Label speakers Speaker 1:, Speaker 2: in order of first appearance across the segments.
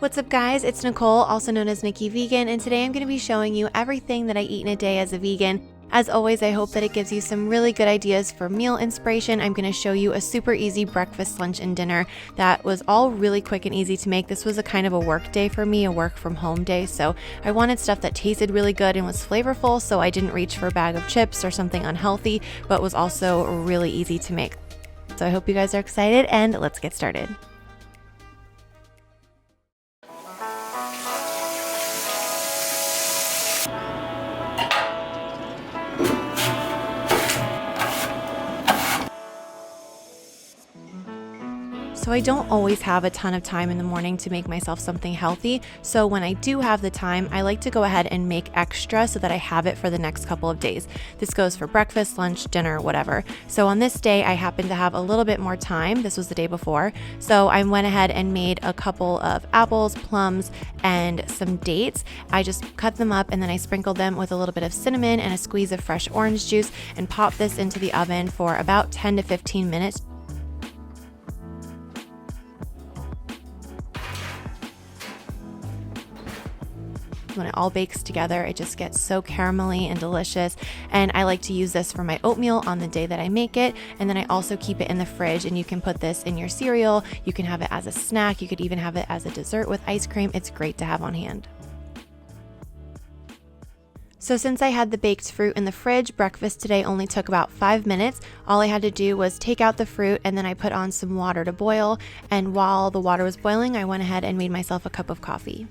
Speaker 1: What's up guys, it's Nicole, also known as Nikki Vegan, and today I'm going to be showing you everything that I eat in a day as a vegan. As always, I hope that it gives you some really good ideas for meal inspiration. I'm going to show you a super easy breakfast, lunch, and dinner that was all really quick and easy to make. This was a kind of a work day for me, a work from home day, so I wanted stuff that tasted really good and was flavorful, so I didn't reach for a bag of chips or something unhealthy, but was also really easy to make. So I hope you guys are excited, and let's get started. So I don't always have a ton of time in the morning to make myself something healthy. So when I do have the time, I like to go ahead and make extra so that I have it for the next couple of days. This goes for breakfast, lunch, dinner, whatever. So on this day, I happened to have a little bit more time. This was the day before. So I went ahead and made a couple of apples, plums, and some dates. I just cut them up and then I sprinkled them with a little bit of cinnamon and a squeeze of fresh orange juice and popped this into the oven for about 10 to 15 minutes. When it all bakes together, it just gets so caramelly and delicious, and I like to use this for my oatmeal on the day that I make it, and then I also keep it in the fridge, and you can put this in your cereal, you can have it as a snack, you could even have it as a dessert with ice cream. It's great to have on hand. So since I had the baked fruit in the fridge, breakfast today only took about 5 minutes. All I had to do was take out the fruit and then I put on some water to boil, and while the water was boiling, I went ahead and made myself a cup of coffee.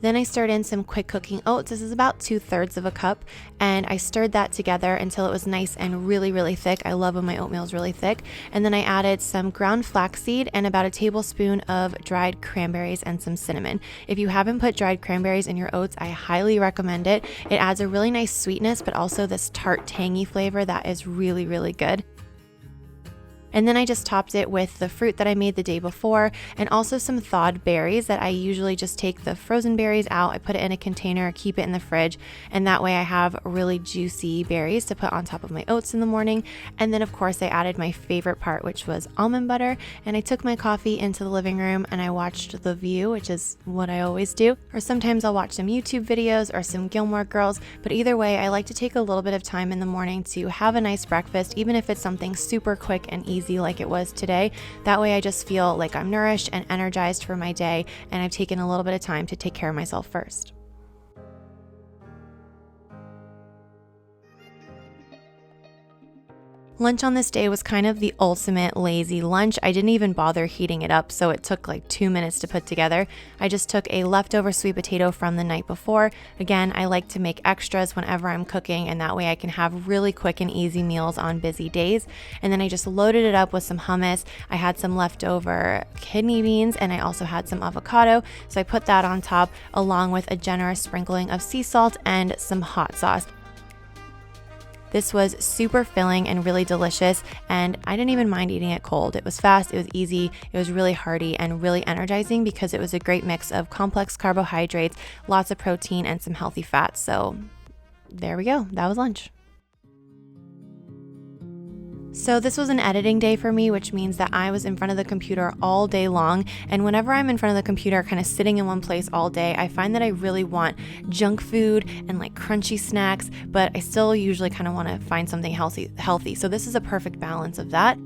Speaker 1: Then I stirred in some quick cooking oats. This is about 2/3 of a cup, and I stirred that together until it was nice and really thick. I love when my oatmeal is really thick. And then I added some ground flaxseed and about a tablespoon of dried cranberries and some cinnamon. If you haven't put dried cranberries in your oats, I highly recommend it. It adds a really nice sweetness, but also this tart, tangy flavor that is really good. And then I just topped it with the fruit that I made the day before and also some thawed berries that I usually just take the frozen berries out. I put it in a container, keep it in the fridge, and that way I have really juicy berries to put on top of my oats in the morning. And then of course I added my favorite part, which was almond butter, and I took my coffee into the living room and I watched The View, which is what I always do. Or sometimes I'll watch some YouTube videos or some Gilmore Girls, but either way I like to take a little bit of time in the morning to have a nice breakfast, even if it's something super quick and easy like it was today. That way I just feel like I'm nourished and energized for my day, and I've taken a little bit of time to take care of myself first. Lunch on this day was kind of the ultimate lazy lunch. I didn't even bother heating it up, so it took like 2 minutes to put together. I just took a leftover sweet potato from the night before. Again, I like to make extras whenever I'm cooking, and that way I can have really quick and easy meals on busy days. And then I just loaded it up with some hummus. I had some leftover kidney beans, and I also had some avocado, so I put that on top along with a generous sprinkling of sea salt and some hot sauce. This was super filling and really delicious, and I didn't even mind eating it cold. It was fast, it was easy, it was really hearty and really energizing because it was a great mix of complex carbohydrates, lots of protein, and some healthy fats. So there we go, that was lunch. So this was an editing day for me, which means that I was in front of the computer all day long. And whenever I'm in front of the computer, kind of sitting in one place all day, I find that I really want junk food and like crunchy snacks, but I still usually kind of want to find something healthy. So this is a perfect balance of that.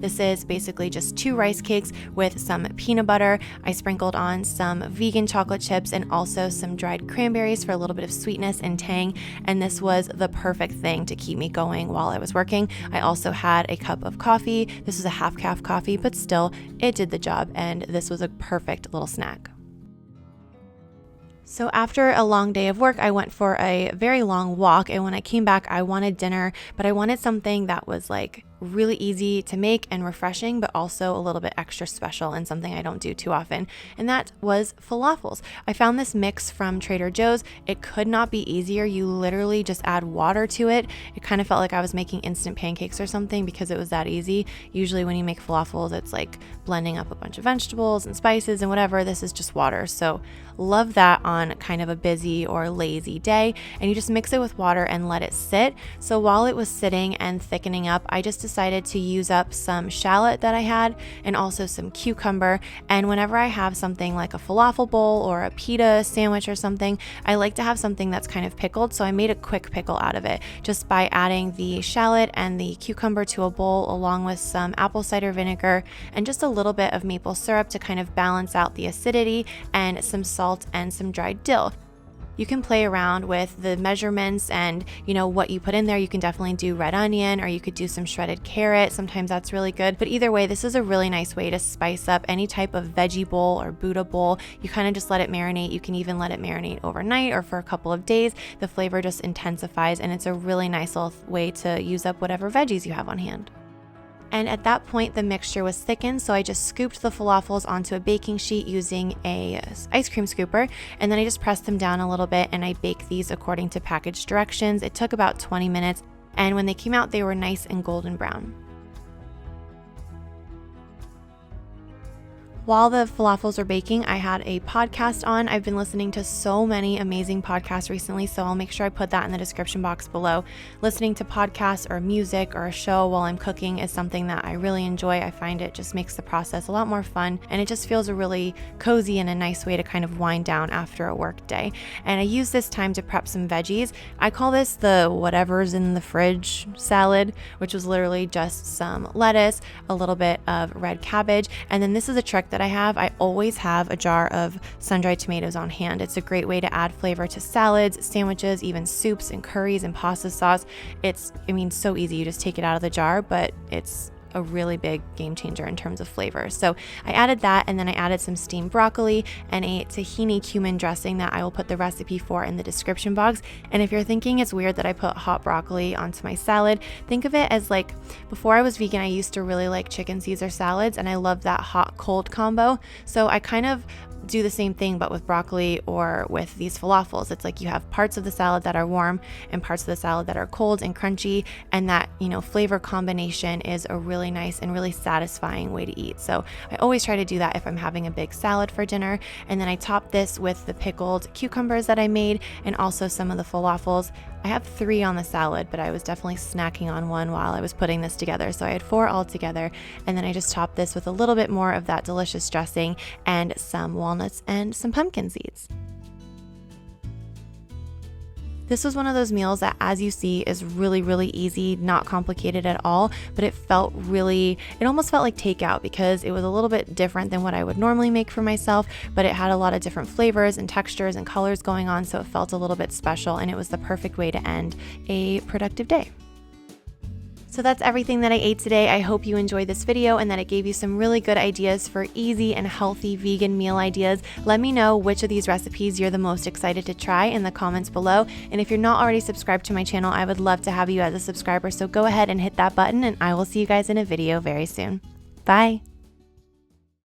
Speaker 1: This is basically just 2 rice cakes with some peanut butter. I sprinkled on some vegan chocolate chips and also some dried cranberries for a little bit of sweetness and tang. And this was the perfect thing to keep me going while I was working. I also had a cup of coffee. This was a half-calf coffee, but still, it did the job. And this was a perfect little snack. So after a long day of work, I went for a very long walk, and when I came back, I wanted dinner, but I wanted something that was like really easy to make and refreshing, but also a little bit extra special and something I don't do too often. And that was falafels. I found this mix from Trader Joe's. It could not be easier. You literally just add water to it. It kind of felt like I was making instant pancakes or something because it was that easy. Usually when you make falafels, it's like blending up a bunch of vegetables and spices and whatever. This is just water. So love that on kind of a busy or lazy day. And you just mix it with water and let it sit. So while it was sitting and thickening up, I just decided to use up some shallot that I had and also some cucumber. And whenever I have something like a falafel bowl or a pita sandwich or something, I like to have something that's kind of pickled. So I made a quick pickle out of it just by adding the shallot and the cucumber to a bowl along with some apple cider vinegar and just a little bit of maple syrup to kind of balance out the acidity, and some salt and some dried dill. You can play around with the measurements and what you put in there. You can definitely do red onion, or you could do some shredded carrot. Sometimes that's really good. But either way, this is a really nice way to spice up any type of veggie bowl or Buddha bowl. You kind of just let it marinate. You can even let it marinate overnight or for a couple of days. The flavor just intensifies, and it's a really nice little way to use up whatever veggies you have on hand. And at that point, the mixture was thickened, so I just scooped the falafels onto a baking sheet using a ice cream scooper, and then I just pressed them down a little bit, and I baked these according to package directions. It took about 20 minutes, and when they came out, they were nice and golden brown. While the falafels were baking, I had a podcast on. I've been listening to so many amazing podcasts recently, so I'll make sure I put that in the description box below. Listening to podcasts or music or a show while I'm cooking is something that I really enjoy. I find it just makes the process a lot more fun, and it just feels a really cozy and a nice way to kind of wind down after a work day. And I use this time to prep some veggies. I call this the whatever's in the fridge salad, which was literally just some lettuce, a little bit of red cabbage, and then this is a trick that I always have a jar of sun-dried tomatoes on hand. It's a great way to add flavor to salads, sandwiches, even soups and curries and pasta sauce. It's so easy. You just take it out of the jar, but it's a really big game changer in terms of flavor. So I added that, and then I added some steamed broccoli and a tahini cumin dressing that I will put the recipe for in the description box. And if you're thinking it's weird that I put hot broccoli onto my salad, think of it as like, before I was vegan, I used to really like chicken Caesar salads, and I love that hot cold combo. So I kind of do the same thing but with broccoli or with these falafels. It's like you have parts of the salad that are warm and parts of the salad that are cold and crunchy, and that flavor combination is a really nice and really satisfying way to eat. So I always try to do that if I'm having a big salad for dinner. And then I top this with the pickled cucumbers that I made and also some of the falafels. I have 3 on the salad, but I was definitely snacking on one while I was putting this together. So I had 4 all together, and then I just topped this with a little bit more of that delicious dressing and some walnuts and some pumpkin seeds. This was one of those meals that, as you see, is really, really easy, not complicated at all, but it almost felt like takeout because it was a little bit different than what I would normally make for myself, but it had a lot of different flavors and textures and colors going on, so it felt a little bit special, and it was the perfect way to end a productive day. So that's everything that I ate today. I hope you enjoyed this video and that it gave you some really good ideas for easy and healthy vegan meal ideas. Let me know which of these recipes you're the most excited to try in the comments below. And if you're not already subscribed to my channel, I would love to have you as a subscriber. So go ahead and hit that button, and I will see you guys in a video very soon. Bye.